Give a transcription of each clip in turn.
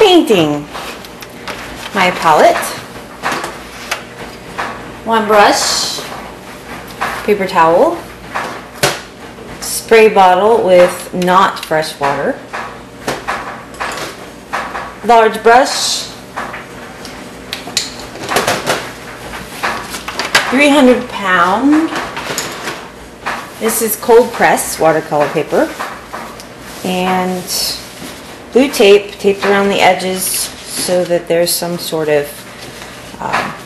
painting. My palette, one brush, paper towel, spray bottle with not fresh water, large brush, 300 pound. This is cold press watercolor paper, and blue tape taped around the edges so that there's some sort of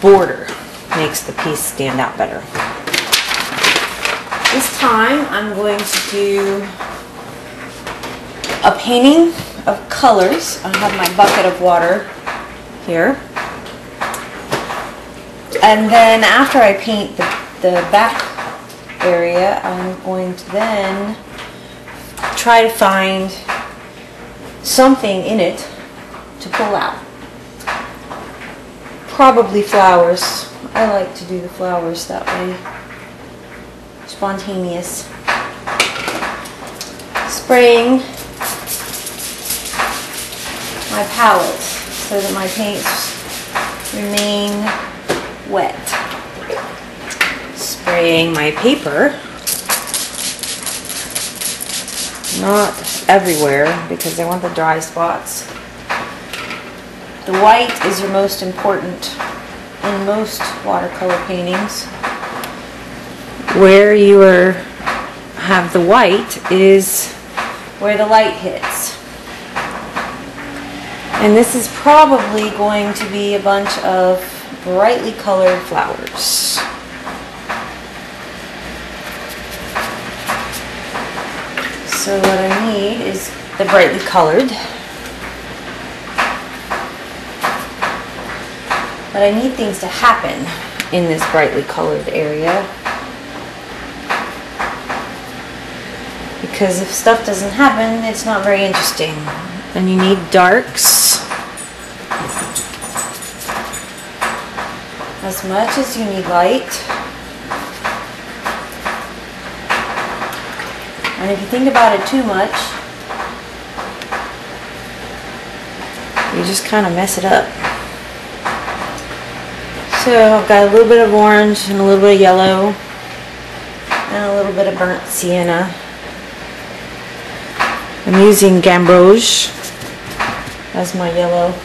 border. Makes the piece stand out better. This time I'm going to do a painting of colors. I have my bucket of water here. And then after I paint the back area, I'm going to then try to find something in it to pull out. Probably flowers. I like to do the flowers that way. Spontaneous. Spraying my palette so that my paints remain wet. Spraying my paper. Not everywhere because I want the dry spots. The white is your most important in most watercolor paintings. Where you have the white is where the light hits. And this is probably going to be a bunch of brightly colored flowers. So what I need is the brightly colored. But I need things to happen in this brightly colored area. Because if stuff doesn't happen, it's not very interesting. And you need darks as much as you need light. And if you think about it too much, you just kind of mess it up. So I've got a little bit of orange and a little bit of yellow and a little bit of burnt sienna. I'm using gamboge as my yellow.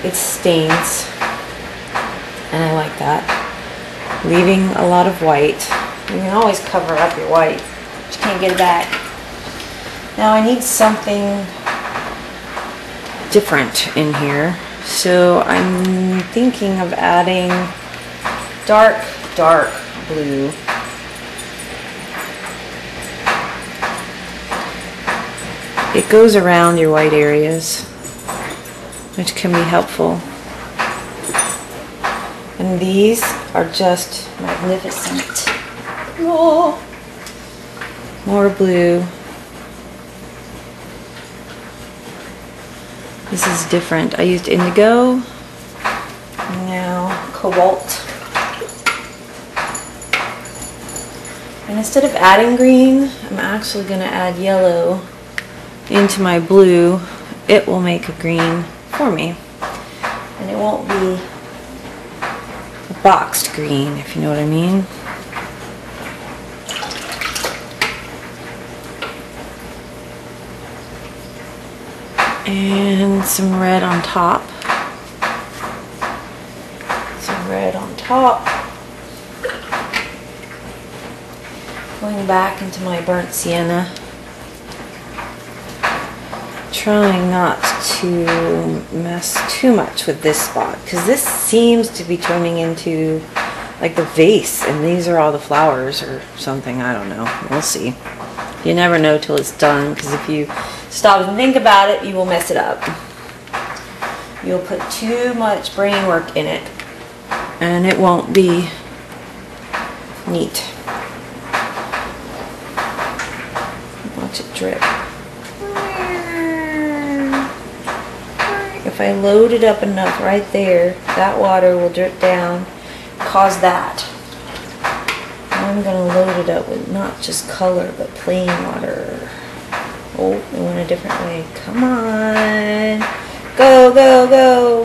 It stains and I like that. Leaving a lot of white. You can always cover up your white, but you can't get it back. Now I need something different in here. So I'm thinking of adding dark blue. It goes around your white areas, which can be helpful. And these are just magnificent. Oh, more blue. This is different. I used indigo, now cobalt. And instead of adding green, I'm actually going to add yellow into my blue. It will make a green for me. And it won't be a boxed green, if you know what I mean. And some red on top. Some red on top. Going back into my burnt sienna. Trying not to mess too much with this spot, because this seems to be turning into like the vase, and these are all the flowers or something. I don't know. We'll see. You never know till it's done, because if you stop and think about it, you will mess it up. You'll put too much brain work in it, and it won't be neat. Watch it drip. If I load it up enough right there, that water will drip down, cause that. I'm going to load it up with not just color, but plain water. Oh, it went a different way. Come on. Go, go, go.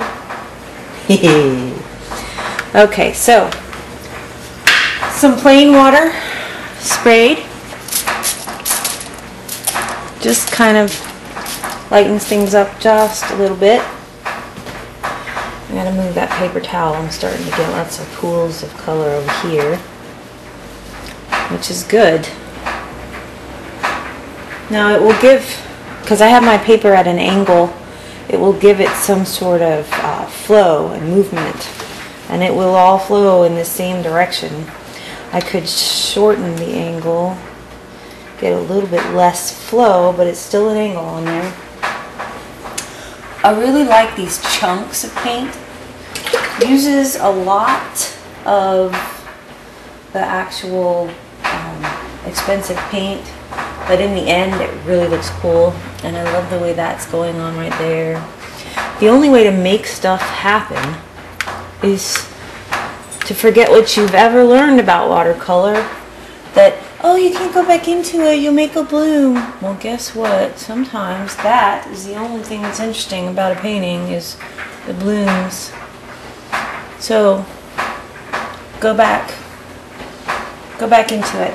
Okay, so some plain water sprayed. Just kind of lightens things up just a little bit. I gotta move that paper towel. I'm starting to get lots of pools of color over here, which is good. Now it will give, because I have my paper at an angle, it will give it some sort of flow and movement, and it will all flow in the same direction. I could shorten the angle, get a little bit less flow, but it's still an angle on there. I really like these chunks of paint. Uses a lot of the actual expensive paint, but in the end it really looks cool, and I love the way that's going on right there. The only way to make stuff happen is to forget what you've ever learned about watercolor, that, oh, you can't go back into it, you'll make a bloom. Well, guess what? Sometimes that is the only thing that's interesting about a painting, is the blooms. So go back into it.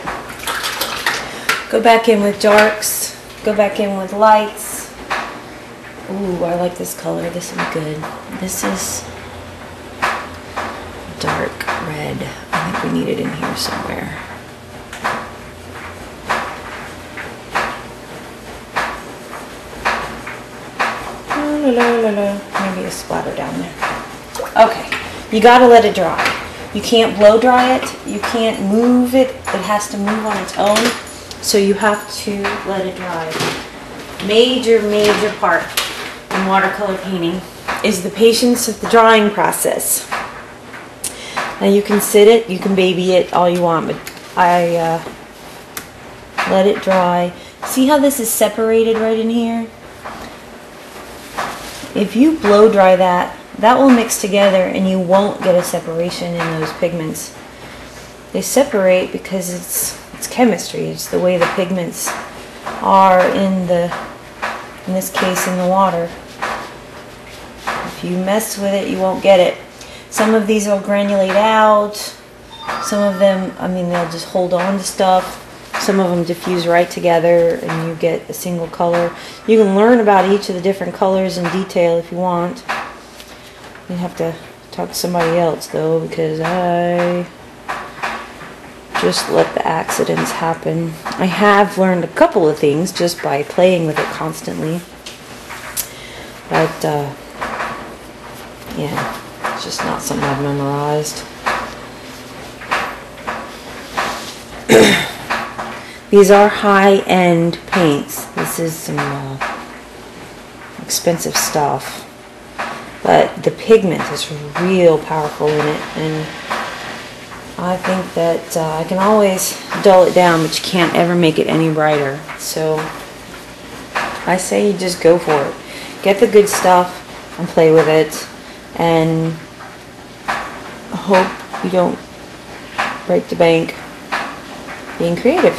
Go back in with darks, go back in with lights. Ooh, I like this color, this is good. This is dark red. I think we need it in here somewhere. Maybe a splatter down there. Okay, you gotta let it dry. You can't blow dry it, you can't move it, it has to move on its own. So you have to let it dry. Major part in watercolor painting is the patience of the drying process. Now you can sit it, you can baby it all you want, but I let it dry. See how this is separated right in here? If you blow dry that, that will mix together and you won't get a separation in those pigments. They separate because it's chemistry. It's the way the pigments are in this case in the water. If you mess with it, you won't get it. Some of these will granulate out. Some of them, I mean, they'll just hold on to stuff. Some of them diffuse right together and you get a single color. You can learn about each of the different colors in detail if you want. You have to talk to somebody else though, because I just let the accidents happen. I have learned a couple of things just by playing with it constantly. But yeah, it's just not something I've memorized. These are high-end paints. This is some expensive stuff. But the pigment is real powerful in it. And I think that I can always dull it down, but you can't ever make it any brighter. So I say you just go for it. Get the good stuff and play with it. And hope you don't break the bank being creative.